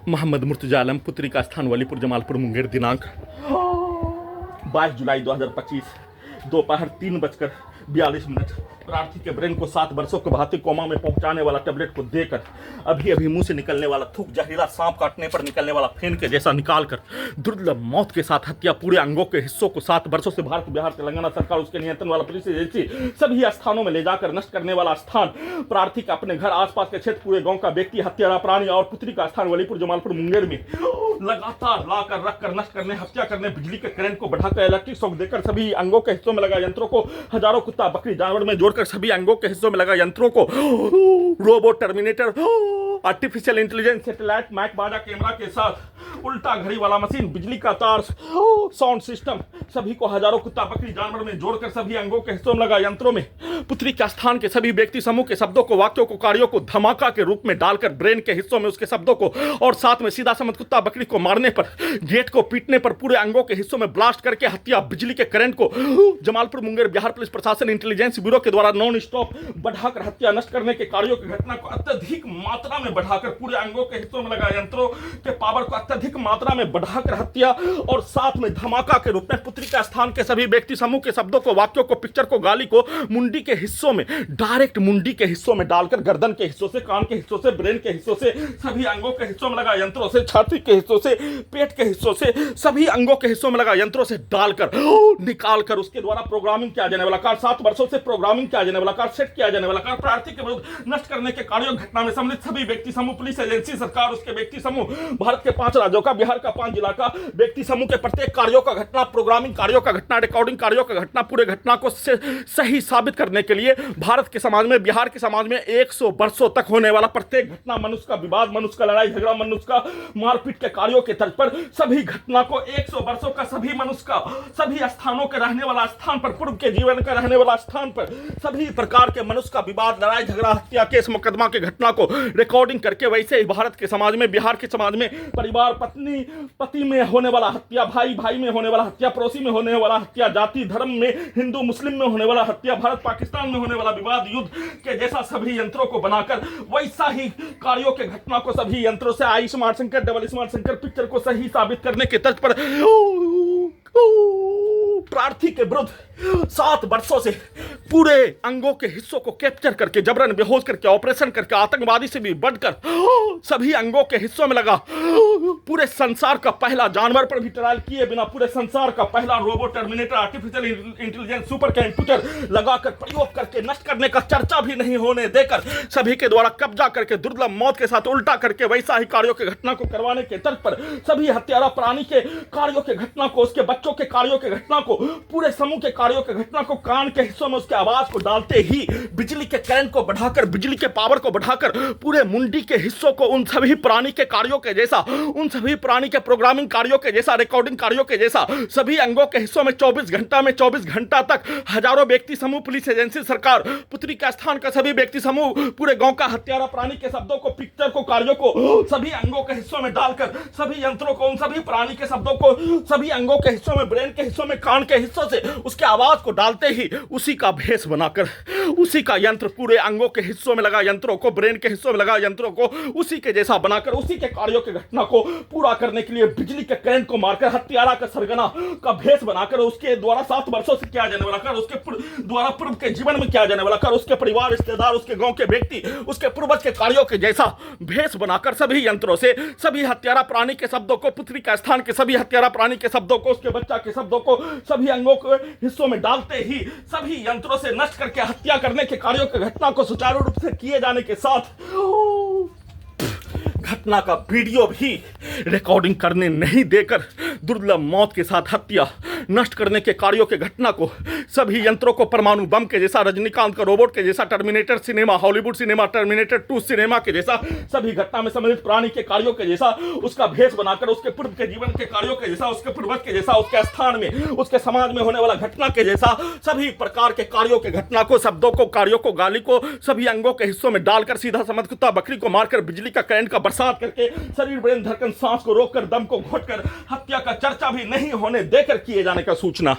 मोहम्मद मुर्तजा आलम, पुत्री का स्थान वलीपुर जमालपुर मुंगेर, दिनांक 22 जुलाई 2025, दोपहर 3:42। प्रार्थी के ब्रेन को 7 वर्षों के भाती कोमा में पहुंचाने वाला टेबलेट को देकर अभी अभी मुंह से निकलने वाला थूक, जहरीला सांप काटने पर निकलने वाला फेन के जैसा निकालकर दुर्लभ मौत के साथ हत्या, पूरे अंगों के हिस्सों को 7 वर्षों से भारत, बिहार, तेलंगाना सरकार, उसके नियंत्रण वाला पुलिस एजेंसी सभी स्थानों में ले जाकर नष्ट करने वाला स्थान, प्रार्थी का अपने घर आसपास के क्षेत्र, पूरे गांव का व्यक्ति, हत्यारा प्राणी और पुत्री का स्थान वलीपुर जमालपुर मुंगेर में लगातार लाकर रखकर नष्ट करने, हत्या करने, बिजली के करंट को बढ़ाकर इलेक्ट्रिक शॉक देकर सभी अंगों के हिस्सों में लगा यंत्रों को हजारों कुत्ता बकरी जानवर में जोड़कर सभी अंगों के हिस्सों में लगा यंत्रों को robot, terminator, artificial intelligence, satellite, mic, बाजा, कैमरा के साथ उल्टा घड़ी वाला मशीन, बिजली का तार, साउंड सिस्टम, सभी को हजारों कुत्ता बकरी जानवर में जोड़कर सभी अंगों के हिस्सों में लगा यंत्रों में पुत्री के स्थान के सभी व्यक्ति समूह के शब्दों को, वाक्यों को, कार्यों को धमाका के रूप में डालकर ब्रेन के हिस्सों में उसके शब्दों को और साथ में सीधा समझ कुत्ता बकरी को मारने पर, गेट को पीटने पर, पूरे अंगों के हिस्सों में ब्लास्ट करके हत्या, बिजली के करंट को जमालपुर मुंगेर बिहार पुलिस प्रशासन इंटेलिजेंस ब्यूरो के द्वारा नॉन स्टॉप बढ़ाकर हत्या, नष्ट करने के कार्यों की घटना को अत्यधिक मात्रा में बढ़ाकर पूरे अंगों के हिस्सों में लगा यंत्रों के पावर को अत्यधिक मात्रा में बढ़ाकर हत्या और साथ में धमाका के रूप में पुत्री का स्थान के सभी व्यक्ति समूह के शब्दों को, वाक्यों को, पिक्चर को, गाली को मुंडी के हिस्सों में, डायरेक्ट मुंडी के हिस्सों में डालकर गर्दन के हिस्सों से, कान के हिस्सों से, ब्रेन के हिस्सों से, सभी अंगों के हिस्सों में लगा यंत्रों से, छाती के हिस्सों से, पेट के हिस्सों से, सभी अंगों के हिस्सों में लगा यंत्रों से डालकर निकालकर उसके द्वारा प्रोग्रामिंग किया जाने वाला कार, 7 वर्षों से प्रोग्रामिंग किया जाने वाला कार, सेट किया जाने वाला कार, प्रार्थी के विरुद्ध नष्ट करने के कार्यों घटना में सम्मिलित सभी व्यक्ति समूह, पुलिस एजेंसी, सरकार, उसके व्यक्ति समूह, भारत के 5 राज्यों का, बिहार का 5 जिला का व्यक्ति समूह के प्रत्येक कार्यों का घटना, प्रोग्रामिंग कार्यों का घटना, रिकॉर्डिंग कार्यों का घटना, पूरे घटना को सही साबित करने के लिए भारत के समाज में, बिहार के समाज में 100 वर्षों तक होने वाला प्रत्येक घटना, मनुष्य का विवाद, मनुष्य का लड़ाई झगड़ा, मनुष्य का मारपीट के कार्यों के तर्ज पर सभी घटना को 100 वर्षों का, सभी मनुष्य का, सभी स्थानों के रहने वाला स्थान पर, पूर्व के जीवन का रहने वाला स्थान पर सभी प्रकार के मनुष्य का विवाद, लड़ाई झगड़ा, हत्या, केस मुकदमा के घटना को रिकॉर्डिंग करके वैसे ही भारत के समाज में, बिहार के समाज में परिवार, पत्नी पति में होने वाला हत्या, भाई भाई में होने वाला हत्या, पड़ोसी में होने वाला हत्या, जाति धर्म में, हिंदू मुस्लिम में होने वाला हत्या, भारत पाकिस्तान में होने वाला विवाद, युद्ध के जैसा सभी यंत्रों को बनाकर वैसा ही कार्यों के घटना को सभी यंत्रों से I smart Shankar, double smart Shankar picture को सही साबित करने के तर्ज पर प्रार्थी के विरुद्ध 7 वर्षों से पूरे अंगों के हिस्सों को कैप्चर करके, जबरन बेहोश करके, ऑपरेशन करके, आतंकवादी से भी बढ़कर सभी अंगों के हिस्सों में लगा पूरे संसार का पहला, जानवर पर भी ट्रायल किए बिना पूरे संसार का पहला robot, terminator, artificial intelligence, super computer लगाकर प्रयोग करके नष्ट करने का चर्चा भी नहीं होने देकर सभी के द्वारा कब्जा करके दुर्लभ मौत के साथ उल्टा करके वैसा ही कार्यों के घटना को करवाने के तर्ज पर सभी हत्यारा प्राणी के कार्यों के घटना को, उसके बच्चों के कार्यों के घटना को, पूरे समूह के कार्यों के घटना को, कान के हिस्सों में उसके आवाज को डालते ही बिजली के करंट को बढ़ाकर, बिजली के पावर को बढ़ाकर पूरे मुंडी के हिस्सों को उन सभी प्राणी के कार्यों के जैसा, उन सभी प्राणी के प्रोग्रामिंग कार्यों के जैसा, रिकॉर्डिंग कार्यों के जैसा सभी अंगों के हिस्सों में 24 घंटा तक हजारों व्यक्ति समूह, पुलिस एजेंसी, सरकार, पुत्री का स्थान का सभी व्यक्ति समूह, पूरे गांव का हत्यारा प्राणी के शब्दों को, पिक्चर को, कार्यों को सभी अंगों के हिस्सों में डालकर सभी यंत्रों को, उन सभी प्राणी के शब्दों को सभी अंगों के हिस्सों में, ब्रेन के हिस्सों में, कान के हिस्सों से उसके आवाज को डालते ही उसी का भेष बनाकर, उसी का यंत्र पूरे अंगों के हिस्सों में लगा यंत्रों को, ब्रेन के हिस्सों में लगा यंत्रों को उसी के जैसा बनाकर, उसी के कार्यों के घटना को पूरा करने के लिए बिजली के करंट को मारकर, हत्यारा का सरगना का भेष बनाकर, उसके द्वारा 7 वर्षों से किया जाने वाला कर, उसके द्वारा पूर्व के जीवन में किया जाने वाला कर, उसके परिवार, रिश्तेदार, उसके गांव के व्यक्ति, उसके पूर्वज के कार्यों के जैसा भेष बनाकर सभी यंत्रों से सभी हत्यारा प्राणी के शब्दों को, पुत्री का स्थान के सभी हत्यारा प्राणी के शब्दों को, उसके बच्चा के शब्दों को सभी अंगों के हिस्सों में डालते ही सभी यंत्रों से नष्ट करके हत्या करने के कार्यों की घटना को सुचारू रूप से किए जाने के साथ घटना का वीडियो भी रिकॉर्डिंग करने नहीं देकर दुर्लभ मौत के साथ हत्या, नष्ट करने के कार्यों के घटना को सभी यंत्रों को परमाणु बम के जैसा, रजनीकांत का रोबोट के जैसा, terminator cinema, Hollywood cinema, terminator 2 cinema के जैसा सभी घटना में सम्मिलित प्राणी के कार्यों के जैसा उसका भेष बनाकर, उसके पूर्व के जीवन के कार्यों के जैसा, उसके पूर्वज के जैसा, उसके स्थान में, उसके समाज में होने वाला घटना के जैसा सभी प्रकार के कार्यों के घटना को, शब्दों को, कार्यों को, गाली को सभी अंगों के हिस्सों में डालकर सीधा समझ कुत्ता बकरी को मारकर बिजली का करंट का बरसात करके शरीर, ब्रेन, धड़कन, सांस को रोककर, दम को घोटकर हत्या का चर्चा भी नहीं होने देकर किए जाने का सूचना